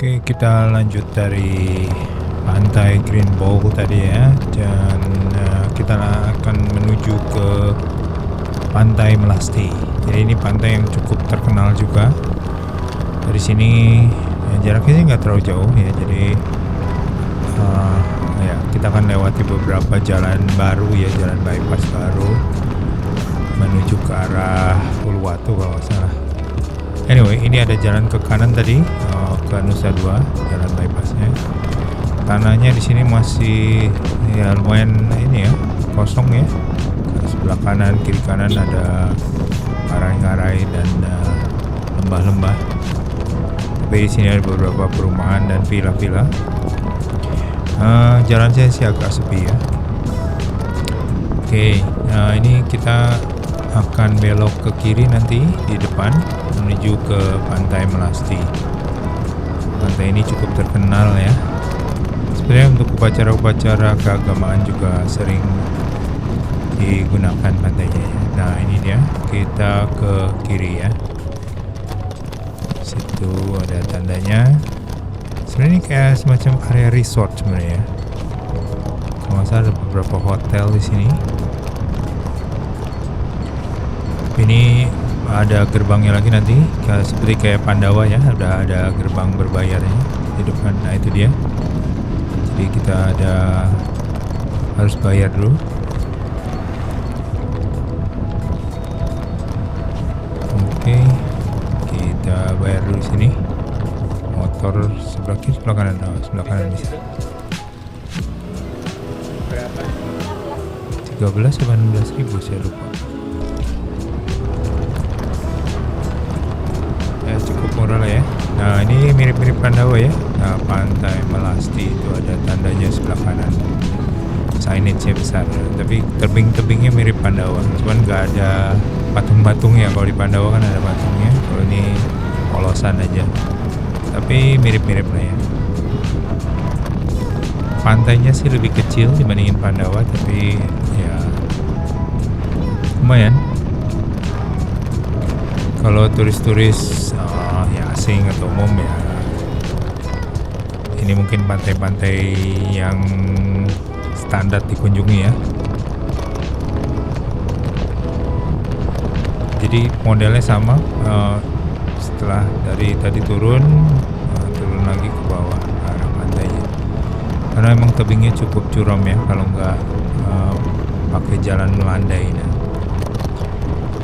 Oke, kita lanjut dari pantai Green Bowl tadi ya, dan kita akan menuju ke Pantai Melasti. Jadi ini pantai yang cukup terkenal juga. Dari sini jaraknya sih nggak terlalu jauh ya, jadi ya kita akan lewati beberapa jalan baru ya, jalan bypass baru menuju ke arah Uluwatu kalau nggak salah. Anyway, ini ada jalan ke kanan tadi ke Nusa Dua, jalan bypassnya. Tanahnya di sini masih ya lumayan ini ya, kosong ya. Sebelah kanan, kiri kanan ada ngarai-ngarai dan lembah-lembah. Tapi di sini ada beberapa perumahan dan villa-villa. Jalan saya sih agak sepi ya. Oke, ini kita akan belok ke kiri nanti di depan menuju ke Pantai Melasti. Pantai ini cukup terkenal ya. Sebenarnya untuk upacara-upacara keagamaan juga sering digunakan pantainya ya. Nah ini dia, kita ke kiri ya. Situ ada tandanya. Sebenarnya ini kayak semacam area resort sebenarnya ya. Kalau nggak salah ada beberapa hotel di sini. Ini ada gerbangnya lagi nanti, seperti kayak Pandawa ya, ada gerbang berbayarnya di depan. Nah itu dia. Jadi kita harus bayar dulu. Oke, kita bayar dulu di sini. Motor sebelah kiri, sebelah kanan, sebelah kanan bisa. 13 atau 16 ribu saya lupa. Ya cukup murah lah ya. Nah ini mirip-mirip Pandawa ya. Nah Pantai Melasti itu ada tandanya sebelah kanan, signage-nya besar, tapi tebing-tebingnya mirip Pandawa, cuman nggak ada patung-patung ya. Kalau di Pandawa kan ada patungnya, kalau ini polosan aja, tapi mirip-mirip lah ya. Pantainya sih lebih kecil dibandingin Pandawa, tapi ya lumayan. Kalau turis-turis ya asing atau umum ya, ini mungkin pantai-pantai yang standar dikunjungi ya. Jadi modelnya sama, setelah dari tadi turun lagi ke bawah ke arah pantainya. Karena emang tebingnya cukup curam ya kalau nggak pakai jalan melandai.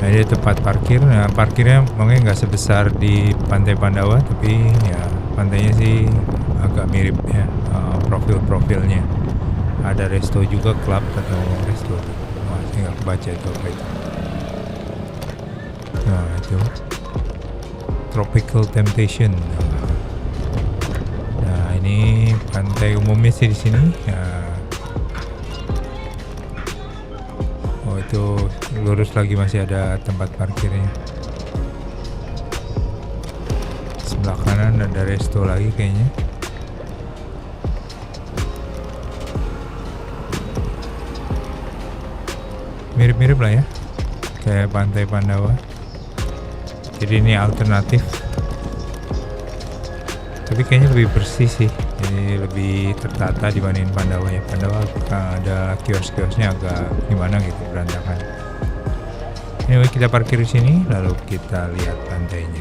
Nah ini tempat parkir. Nah parkirnya makanya nggak sebesar di Pantai Pandawa, tapi ya pantainya sih agak mirip ya, profilnya. Ada resto juga, klub atau resto. Wah, saya nggak kebaca itu apa itu. Nah itu Tropical Temptation. Nah ini pantai umumnya sih di sini. Oh itu lurus lagi masih ada tempat parkirnya. Sebelah kanan ada resto lagi kayaknya. Mirip-mirip lah ya, kayak Pantai Pandawa. Jadi ini alternatif, tapi kayaknya lebih bersih sih, jadi lebih tertata dibandingin Pandawa ya. Pandawa ada kios-kiosnya agak gimana gitu, berantakan. Anyway, kita parkir di sini lalu kita lihat pantainya.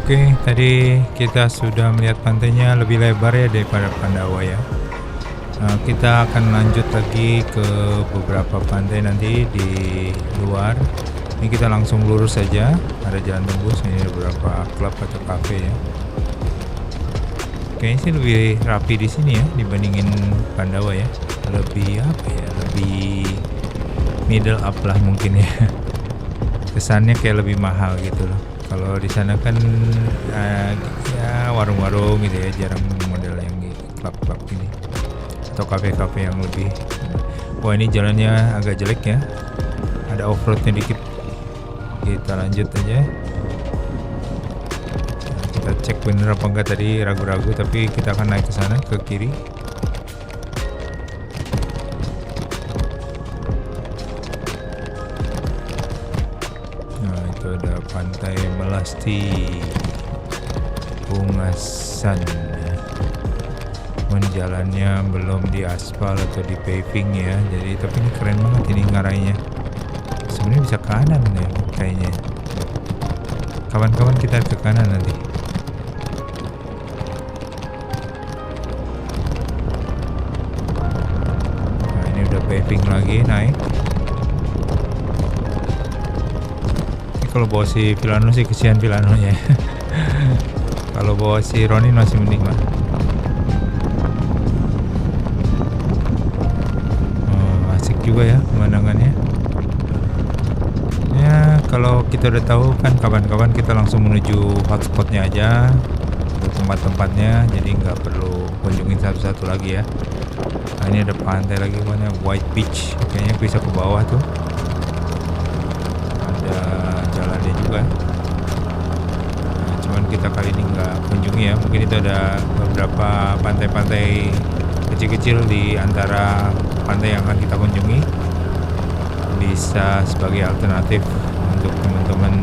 Oke, tadi kita sudah melihat pantainya lebih lebar ya daripada Pandawa ya. Kita akan lanjut lagi ke beberapa pantai nanti di luar. Ini kita langsung lurus saja, ada jalan tembus. Ini ada beberapa klub atau kafe ya. Kayaknya sih lebih rapi di sini ya dibandingin Pandawa ya. Lebih apa ya? Lebih middle up lah mungkin ya. Kesannya kayak lebih mahal gitu loh. Kalau di sana kan ya warung-warung gitu ya, jarang model yang di klub-klub ini atau kafe-kafe yang lebih. Wah, ini jalannya agak jelek ya, ada off-roadnya dikit. Kita lanjut aja. Kita cek bener apa enggak, tadi ragu-ragu, tapi kita akan naik ke sana ke kiri. Nah, itu ada Pantai Melasti Bungasan. Jalannya belum diaspal atau di paving ya, jadi tapi ini keren banget ini ngarainya. Sebenarnya bisa kanan ya kayaknya. Kawan-kawan kita ke kanan nanti. Nah, ini udah paving lagi, naik. Ini kalau bawa si Vilano sih kesian Vilanonya. Kalau bawa si Ronin masih mending lah. Juga ya pemandangannya ya. Kalau kita udah tahu kan kawan-kawan, kita langsung menuju hotspotnya aja, tempat-tempatnya, jadi nggak perlu kunjungin satu-satu lagi ya. Nah, ini ada pantai lagi, mana White Beach, kayaknya bisa ke bawah tuh, ada jalannya juga. Nah, cuman kita kali ini nggak kunjungi ya, mungkin itu ada beberapa pantai-pantai kecil-kecil di antara pantai yang akan kita kunjungi, bisa sebagai alternatif untuk teman-teman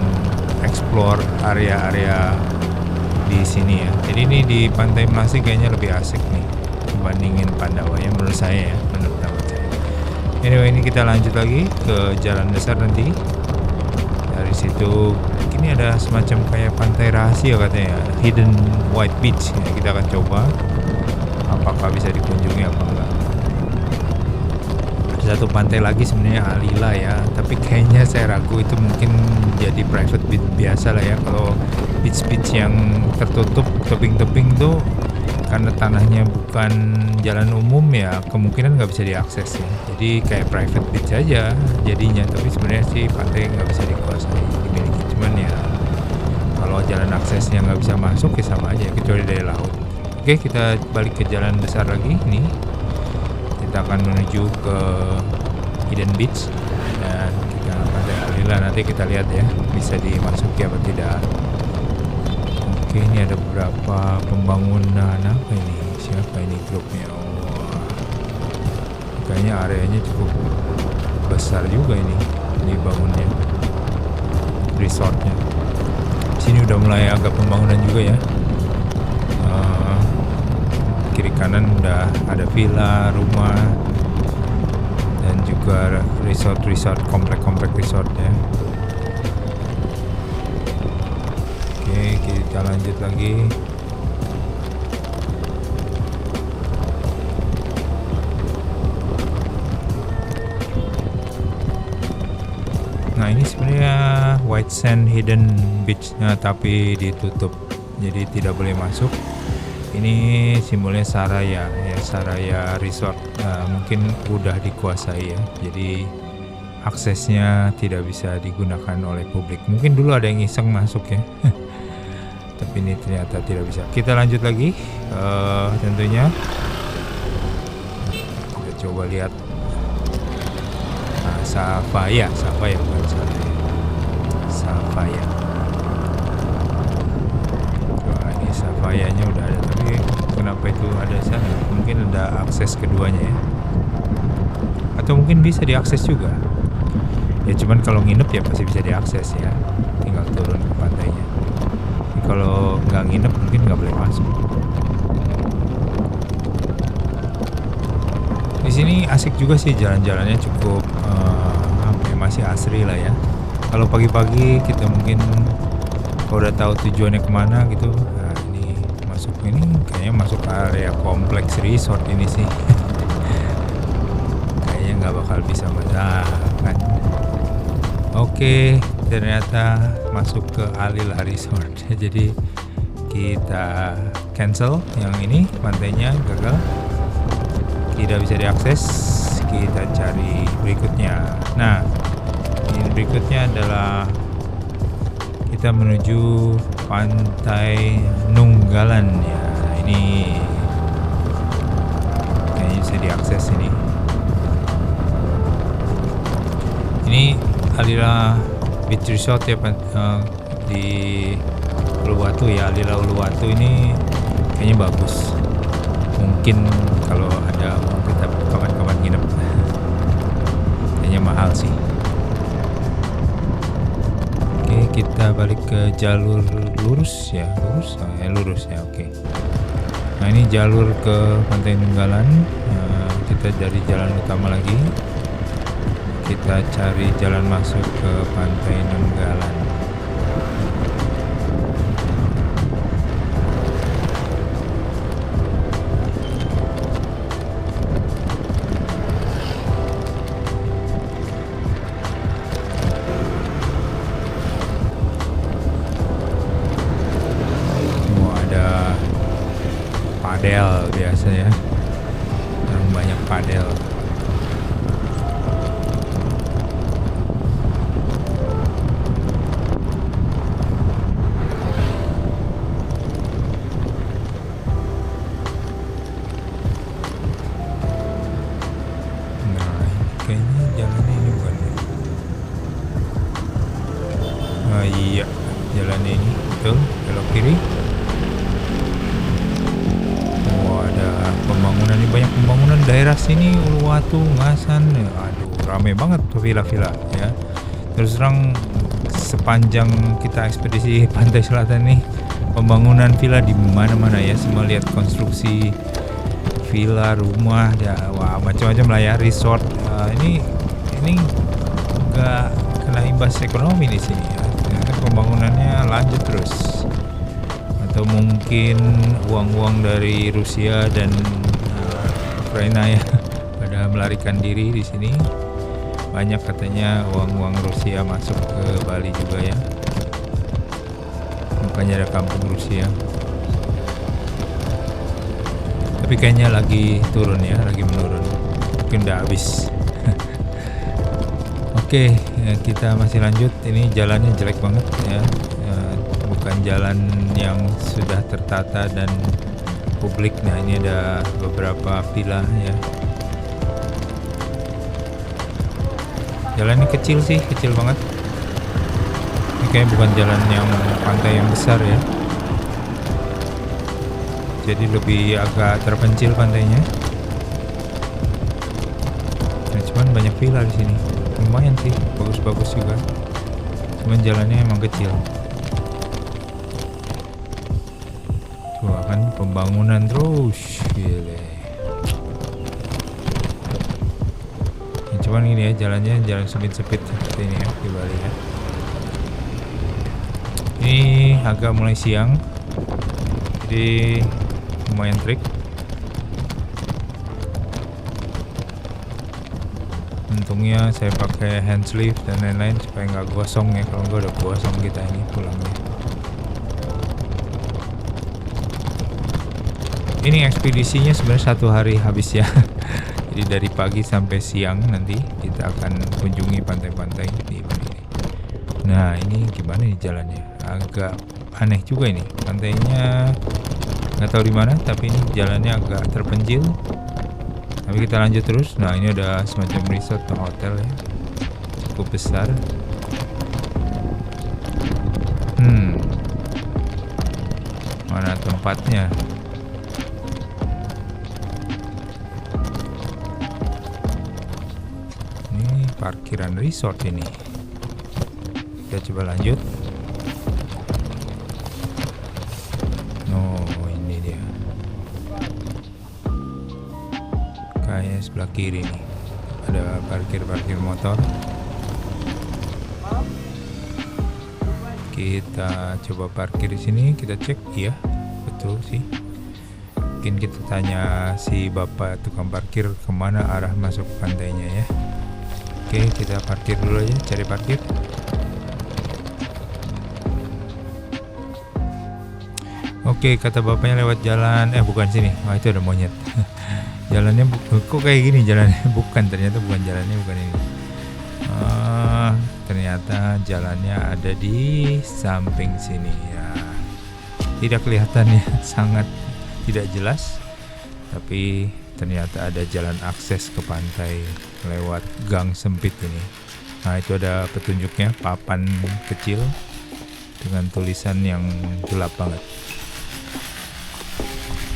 explore area-area di sini ya. Jadi ini di Pantai Melasti kayaknya lebih asik nih dibandingin Pandawa ya, menurut saya ya, menurut saya. Anyway, ini kita lanjut lagi ke jalan besar nanti. Dari situ ini ada semacam kayak pantai rahasia katanya, Hidden White Beach ya. Kita akan coba apakah bisa dikunjungi apa enggak. Satu pantai lagi sebenarnya Alila ya, tapi kayaknya saya ragu itu mungkin jadi private beach biasa lah ya. Kalau beach-beach yang tertutup tebing-tebing tuh karena tanahnya bukan jalan umum ya, kemungkinan nggak bisa diakses ya. Jadi kayak private beach aja jadinya, tapi sebenarnya sih pantai nggak bisa dikuasai dimiliki. Cuman ya kalau jalan aksesnya nggak bisa masuk ya sama aja, kecuali dari laut. Oke, kita balik ke jalan besar lagi nih. Kita akan menuju ke Hidden Beach dan kita pada Alila, nanti kita lihat ya bisa dimasuki apa tidak. Oke, ini ada beberapa pembangunan apa ini? Siapa ini grupnya? Wah, kayaknya areanya cukup besar juga ini dibangunnya, resortnya. Sini udah mulai agak pembangunan juga ya. Kiri kanan udah ada villa, rumah, dan juga resort, komplek resort ya. Oke, kita lanjut lagi. Nah, ini sebenarnya White Sand Hidden Beach, tapi ditutup, jadi tidak boleh masuk. Ini simbolnya Saraya ya, Saraya Resort. Mungkin udah dikuasai ya, jadi aksesnya tidak bisa digunakan oleh publik. Mungkin dulu ada yang iseng masuk ya, tapi ini ternyata tidak bisa. Kita lanjut lagi, tentunya kita coba lihat. Nah, Savaya bukan Savaya. Ini Savayanya udah ada, tapi kenapa itu ada sana? Mungkin ada akses keduanya ya, atau mungkin bisa diakses juga ya, cuman kalau nginep ya pasti bisa diakses ya, tinggal turun ke pantainya. Kalau nggak nginep mungkin nggak boleh masuk. Di sini asik juga sih, jalan-jalannya cukup masih asri lah ya. Kalau pagi-pagi kita mungkin kalau udah tahu tujuannya kemana gitu, nah ini masuk, ini kayaknya masuk area kompleks resort ini sih. Kayaknya nggak bakal bisa kan. Oke, ternyata masuk ke Alila Resort. Jadi kita cancel. Yang ini pantainya gagal, tidak bisa diakses. Kita cari berikutnya. Nah, ini berikutnya adalah kita menuju Pantai Nunggalan ya. Ini kayaknya bisa diakses ini. Ini Alila Beach Resort ya, di Uluwatu ya. Alila Uluwatu ini kayaknya bagus. Mungkin kalau ada kita kawan-kawan nginep, kayaknya mahal sih. Oke, kita balik ke jalur lurus ya, lurus ya. Oke. Nah, ini jalur ke Pantai Nunggalan. Nah, kita dari jalan utama lagi. Kita cari jalan masuk ke Pantai Nunggalan. Padel biasa ya, banyak padel. Nah, kayaknya jalannya ini bukan ya? Oh iya, jalannya ini betul, belok kiri. Pembangunan ini, banyak pembangunan daerah sini, Uluwatu, Ngasan. Aduh, rame banget tuh villa-villa ya. Terus terang sepanjang kita ekspedisi pantai selatan nih, pembangunan villa di mana-mana ya. Semua lihat konstruksi villa, rumah ya, wah macam-macam lah ya, resort. Ini nggak kena imbas ekonomi di sini ya. Ternyata pembangunannya lanjut terus. Atau mungkin uang-uang dari Rusia dan Ukraina ya pada melarikan diri di sini. Banyak katanya uang-uang Rusia masuk ke Bali juga ya. Makanya ada kampung Rusia. Tapi kayaknya lagi turun ya, lagi menurun. Mungkin udah habis. Oke, kita masih lanjut. Ini jalannya jelek banget ya. Bukan jalan yang sudah tertata dan publik. Nah, ini ada beberapa villa ya. Jalannya kecil sih, kecil banget. Ini kayak bukan jalan yang pantai yang besar ya. Jadi lebih agak terpencil pantainya. Nah, cuman banyak villa di sini. Lumayan sih, bagus-bagus juga. Cuman jalannya emang kecil. Wah, kan pembangunan terus. Gile. Ya, cuman ini ya, jalannya jalan sempit-sempit seperti ini ya di Bali ya. Ini agak mulai siang, jadi lumayan trik. Untungnya saya pakai hand sleeve dan lain-lain supaya nggak gosong ya. Kalau nggak udah gosong kita ini pulangnya. Ini ekspedisinya sebenarnya 1 hari habis ya. Jadi dari pagi sampai siang nanti kita akan kunjungi pantai-pantai di Bali. Nah, ini gimana nih jalannya? Agak aneh juga ini. Pantainya nggak tahu di mana, tapi ini jalannya agak terpencil. Tapi kita lanjut terus. Nah, ini ada semacam resort atau hotel ya, cukup besar. Mana tempatnya? Parkiran resort ini. Kita coba lanjut. Oh, ini dia. Kayaknya sebelah kiri nih. Ada parkir motor. Kita coba parkir di sini, kita cek. Iya, betul sih. Mungkin kita tanya si bapak tukang parkir kemana arah masuk pantainya ya. Oke, kita parkir dulu aja, cari parkir. Oke, kata bapaknya lewat jalan, bukan sini. Wah, itu ada monyet. Jalannya kok kayak gini jalannya? Bukan, ternyata bukan jalannya, bukan ini. Ternyata jalannya ada di samping sini ya. Tidak kelihatan ya, sangat tidak jelas. Tapi ternyata ada jalan akses ke pantai lewat gang sempit ini. Nah, itu ada petunjuknya, papan kecil dengan tulisan yang gelap banget.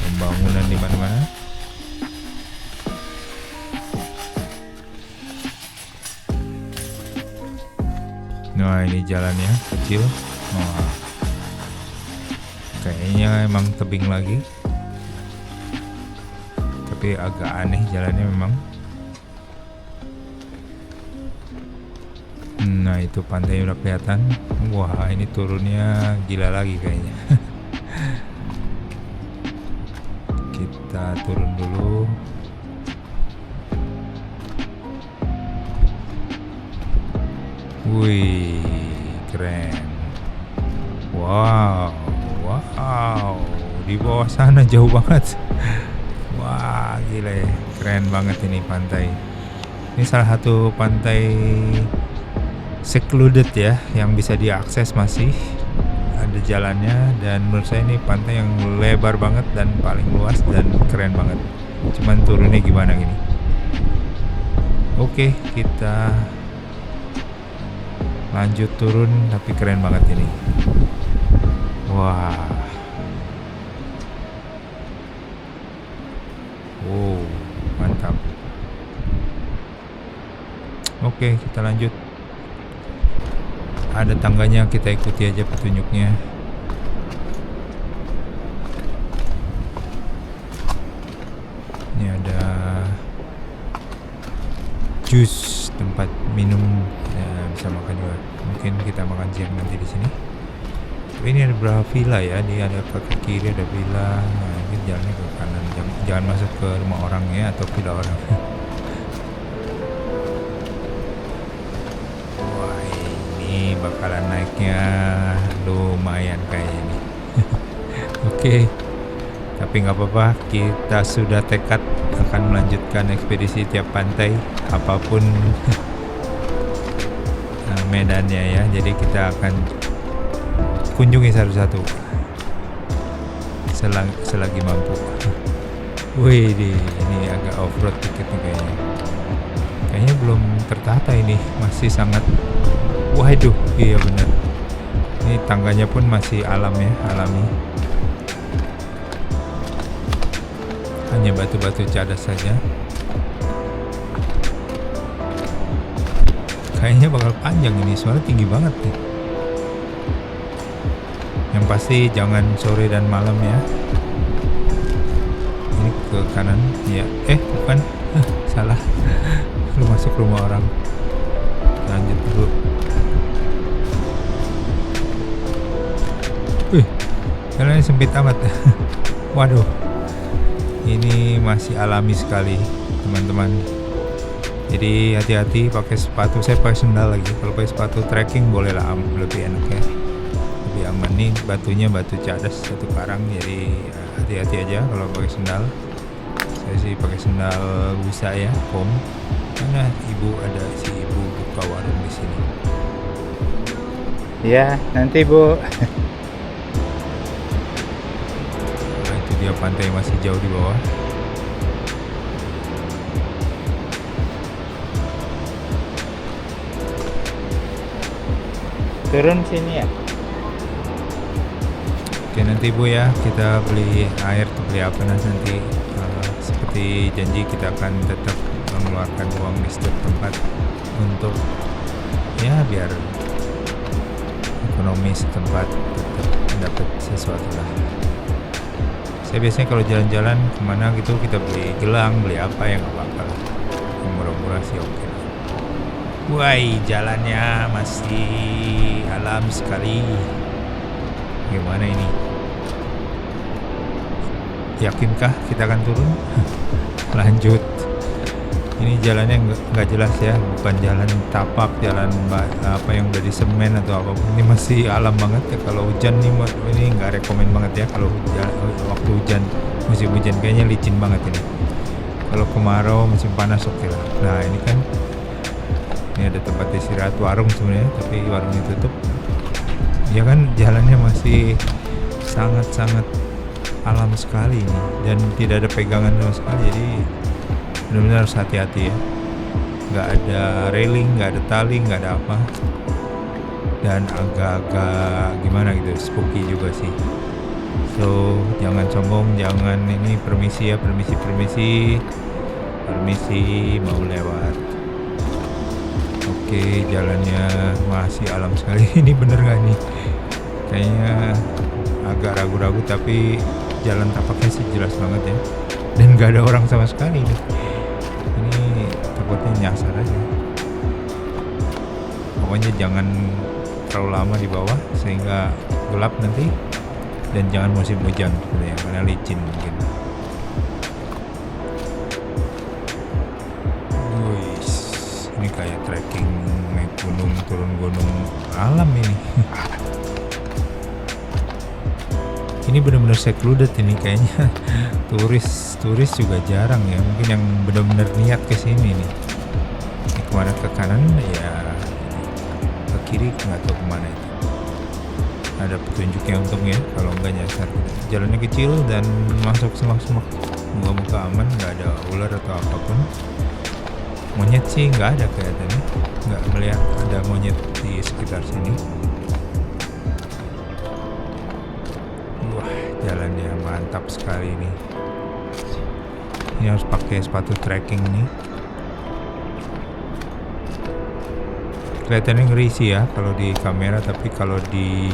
Pembangunan di mana-mana. Nah, ini jalannya kecil. Nah, kayaknya emang tebing lagi. Tapi agak aneh jalannya memang. Nah, itu pantai udah kelihatan. Wah, ini turunnya gila lagi kayaknya. Kita turun dulu. Wih, keren. Wow, di bawah sana jauh banget. Wah, gila ya, keren banget ini pantai. Ini salah satu pantai secluded ya, yang bisa diakses, masih ada jalannya, dan menurut saya ini pantai yang lebar banget dan paling luas dan keren banget. Cuman turunnya gimana gini. Oke, kita lanjut turun, tapi keren banget ini. Wah. Wow, mantap. Oke, kita lanjut. Ada tangganya, kita ikuti aja petunjuknya. Ini ada jus, tempat minum ya, bisa makan juga. Mungkin kita makan siang nanti di sini. Tapi ini ada berapa villa ya? Dia ada ke kiri ada villa. Nah, ini jalannya ke kanan. Jangan masuk ke rumah orang ya, atau villa orang. Wah, ini bakalan naiknya lumayan kayak ini. Oke. Tapi nggak apa-apa, kita sudah tekad akan melanjutkan ekspedisi tiap pantai apapun medannya ya. Jadi kita akan kunjungi satu-satu selagi mampu. Wih, ini agak off-road dikit nih kayaknya. Kayaknya belum tertata ini, masih sangat. Waduh, iya benar. Ini tangganya pun masih alam ya, alami. Hanya batu-batu cadas saja. Kayaknya bakal panjang ini, soalnya tinggi banget nih. Yang pasti jangan sore dan malam ya. Ini ke kanan ya. Bukan. Salah. Lu masuk rumah orang. Lanjut dulu. Wih, jalannya sempit amat. Waduh. Ini masih alami sekali, teman-teman. Jadi hati-hati pakai sepatu. Saya pakai sendal lagi. Kalau pakai sepatu trekking boleh lah, lebih enak ya. Lebih aman. Nih batunya batu cadas, satu karang. Jadi hati-hati aja kalau pakai sendal. Saya sih pakai sendal busa ya, foam. Karena ada si ibu buka warung di sini. Ya, nanti Bu. Dia pantai masih jauh di bawah. Turun sini ya. Oke, nanti Bu ya, kita beli air atau beli apa nanti. Seperti janji kita akan tetap mengeluarkan uang di setiap tempat untuk ya biar ekonomi setempat tetap mendapat sesuatu lah. Saya biasanya kalau jalan-jalan kemana gitu kita beli gelang, beli apa yang apa-apa, yang murah-murah sih oke. Wah, jalannya masih alam sekali. Gimana ini? Yakinkah kita akan turun? Lanjut. Ini jalannya nggak jelas ya, bukan jalan tapak, jalan apa yang udah di semen atau apapun. Ini masih alam banget ya. Kalau hujan nih, ini nggak rekomen banget ya. Kalau waktu hujan, musim hujan kayaknya licin banget ini. Kalau kemarau, musim panas oke lah. Nah ini kan, ini ada tempat istirahat, warung sebenarnya, tapi warungnya tutup. Ya kan, jalannya masih sangat-sangat alam sekali nih, dan tidak ada pegangan sama sekali, jadi benar-benar harus hati-hati ya. Nggak ada railing, nggak ada tali, nggak ada apa, dan agak-agak gimana gitu, spooky juga sih. So jangan sombong, jangan ini. Permisi ya, permisi mau lewat. Oke, jalannya masih alam sekali. Ini bener nggak nih? Kayaknya agak ragu-ragu, tapi jalan tapaknya sih jelas banget ya, dan nggak ada orang sama sekali nih. Ini takutnya nyasar aja. Pokoknya jangan terlalu lama di bawah sehingga gelap nanti, dan jangan musim hujan sebenarnya, karena licin mungkin. Wih, ini kayak trekking naik gunung, turun gunung alam ini. Ini benar-benar secluded ini kayaknya. turis juga jarang ya, mungkin yang benar-benar niat ke sini nih. Ini kemana, ke kanan ya, ke kiri nggak tahu kemana itu. Ada petunjuknya untungnya, kalau enggak nyasar. Jalannya kecil dan masuk semak-semak, moga-moga aman, nggak ada ular atau apapun. Monyet sih nggak ada kelihatannya, nggak melihat ada monyet di sekitar sini. Wah, jalannya mantap sekali nih. Ini harus pakai sepatu trekking nih. Kelihatannya ngeri sih ya kalau di kamera, tapi kalau di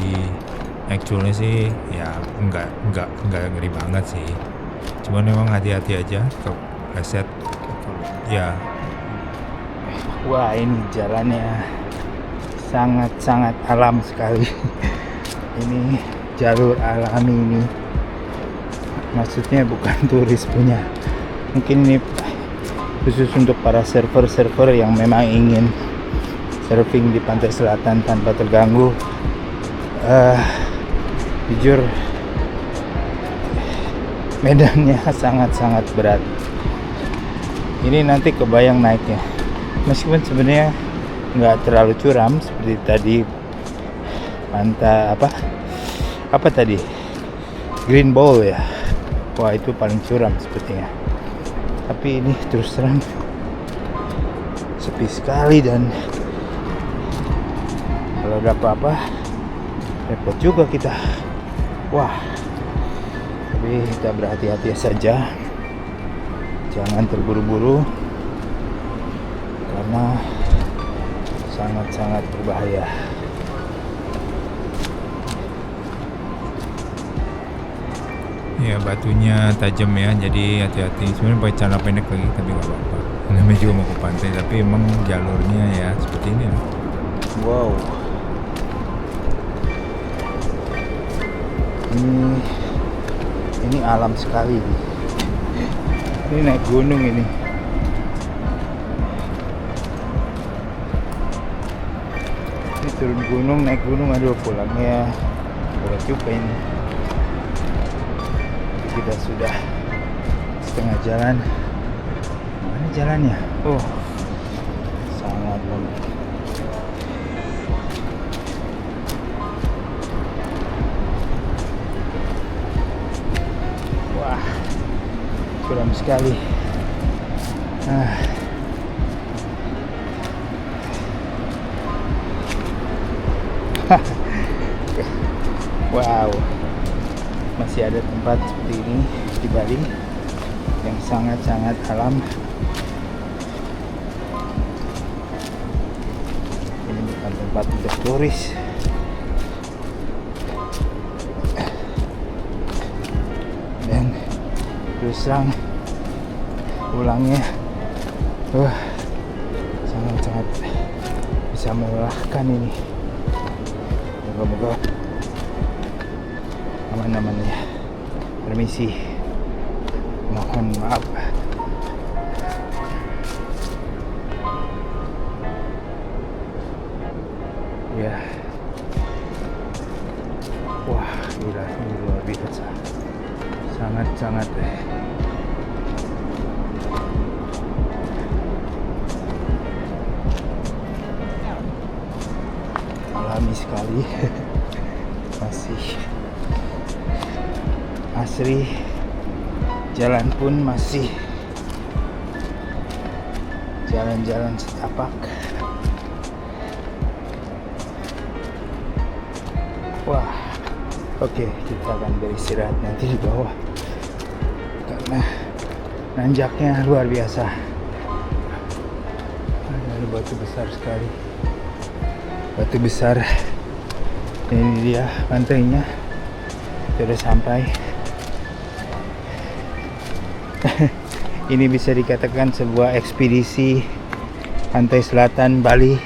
actualnya sih ya enggak ngeri banget sih. Cuman memang hati-hati aja, kepleset ya. Wah, ini jalannya sangat-sangat alam sekali. Ini jalur alami ini, maksudnya bukan turis punya. Mungkin ini khusus untuk para server yang memang ingin surfing di pantai selatan tanpa terganggu. Jujur medannya sangat-sangat berat. Ini nanti kebayang naiknya, meskipun sebenarnya nggak terlalu curam seperti tadi pantai apa tadi, Green Ball ya. Wah, itu paling curam sepertinya. Tapi ini terus terang sepi sekali, dan kalau ada apa-apa repot juga kita. Wah, tapi kita berhati-hati saja, jangan terburu-buru karena sangat-sangat berbahaya. Ya, batunya tajam ya, jadi hati-hati. Sebenarnya pakai celana pendek lagi, tapi nggak apa-apa. Namanya juga mau ke pantai, tapi emang jalurnya ya seperti ini loh. Wow, ini alam sekali. Ini naik gunung ini. Ini turun gunung, naik gunung, aduh pulangnya berat juga ini. Kita sudah setengah jalan. Mana jalannya? Oh, sangat lembut. Wah, curam sekali. Wow, masih ada tempat seperti ini di Bali yang sangat-sangat alam. Ini bukan tempat untuk turis. Dan terus terang pulangnya sangat-sangat bisa melelahkan ini. Moga-moga aman-aman ya. Permisi, mohon maaf. sekali. Masih asri, jalan pun masih jalan-jalan setapak. Wah, oke, kita akan beristirahat nanti di bawah karena nanjaknya luar biasa. Ada batu besar sekali, batu besar. Ini dia pantainya, sudah sampai. Ini bisa dikatakan sebuah ekspedisi pantai selatan Bali.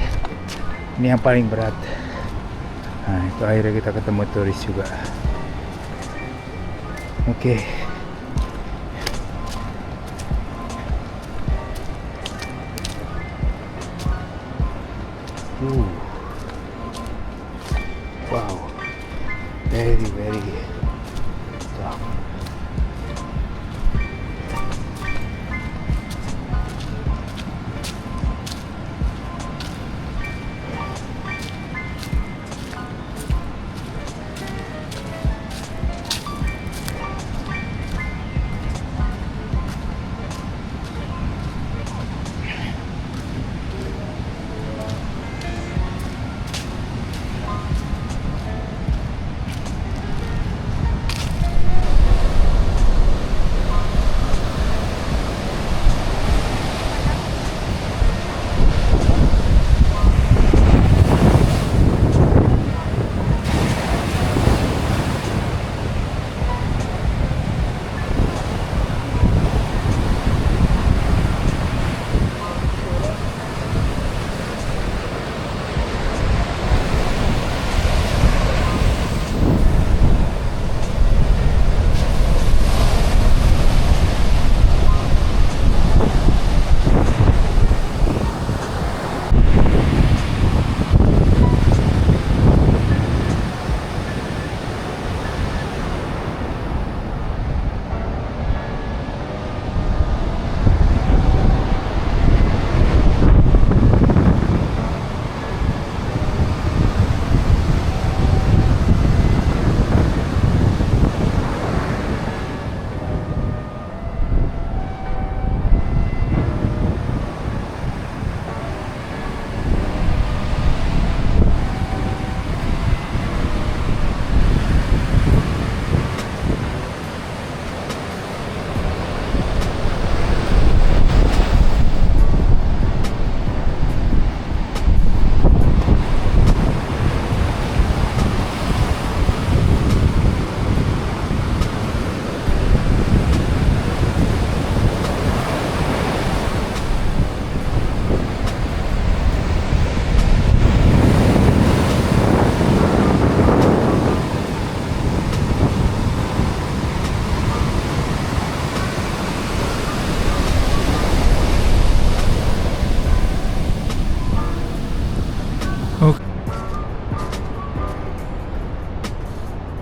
Ini yang paling berat. Nah, itu akhirnya kita ketemu turis juga. Oke. Wow, very tough.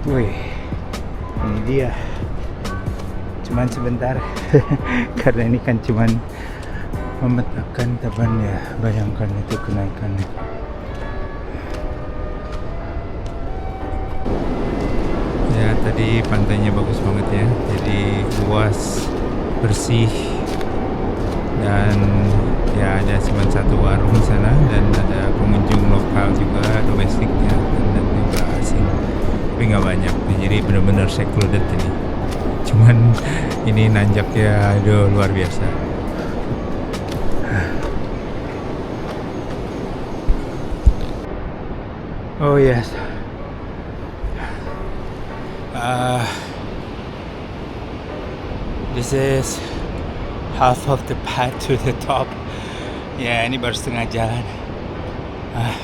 Wih, ini dia. Cuman sebentar karena ini kan cuman memetakan tabannya. Bayangkan itu kenaikannya. Ya, tadi pantainya bagus banget ya. Jadi luas, bersih, dan ya ada cuma satu warung di sana dan ada pengunjung lokal juga, domestiknya dan juga asing. Tapi nggak banyak, jadi benar-benar secluded ini. Cuman ini nanjaknya aduh luar biasa. Oh yes. This is half of the path to the top. Ya, ini baru setengah jalan.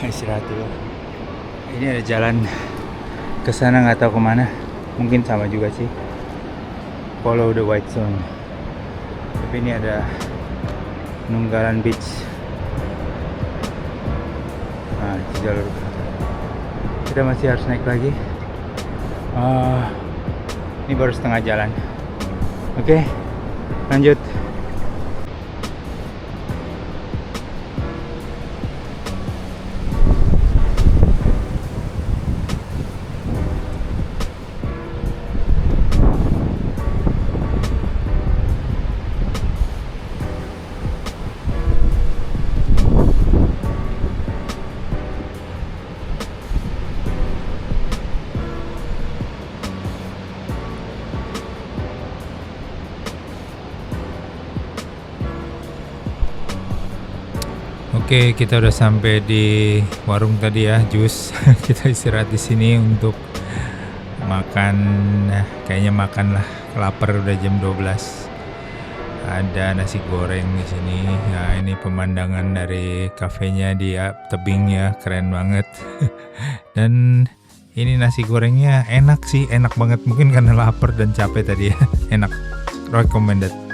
Istirahat dulu. Ini ada jalan ke sana, nggak tahu kemana. Mungkin sama juga sih. Follow the white zone. Tapi ini ada Nunggalan Beach. Nah, itu jalur. Kita masih harus naik lagi. Ini baru setengah jalan. Oke, lanjut. Oke, kita udah sampai di warung tadi ya, jus. Kita istirahat di sini untuk makan. Kayaknya makan lah. Lapar udah jam 12. Ada nasi goreng di sini. Nah, ini pemandangan dari kafenya di tebing ya, keren banget. Dan ini nasi gorengnya enak sih, enak banget. Mungkin karena lapar dan capek tadi ya. Enak, recommended.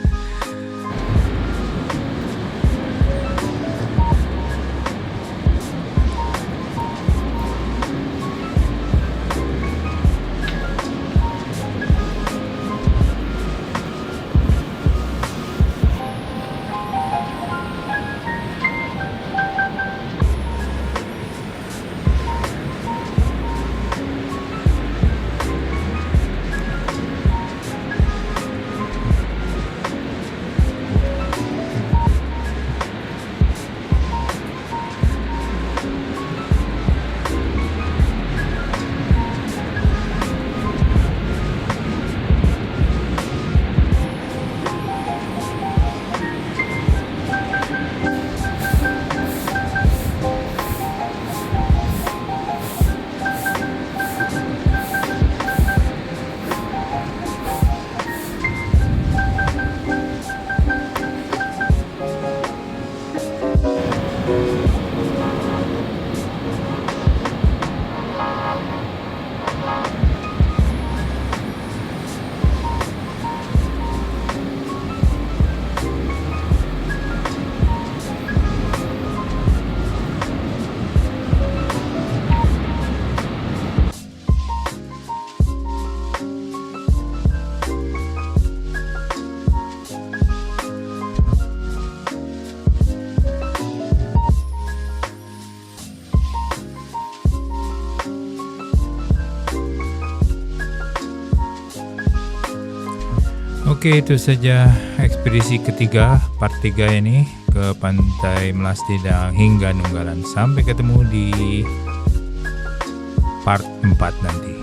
Oke, itu saja ekspedisi ketiga, part 3 ini ke Pantai Melastidang hingga Nunggalan. Sampai ketemu di part 4 nanti.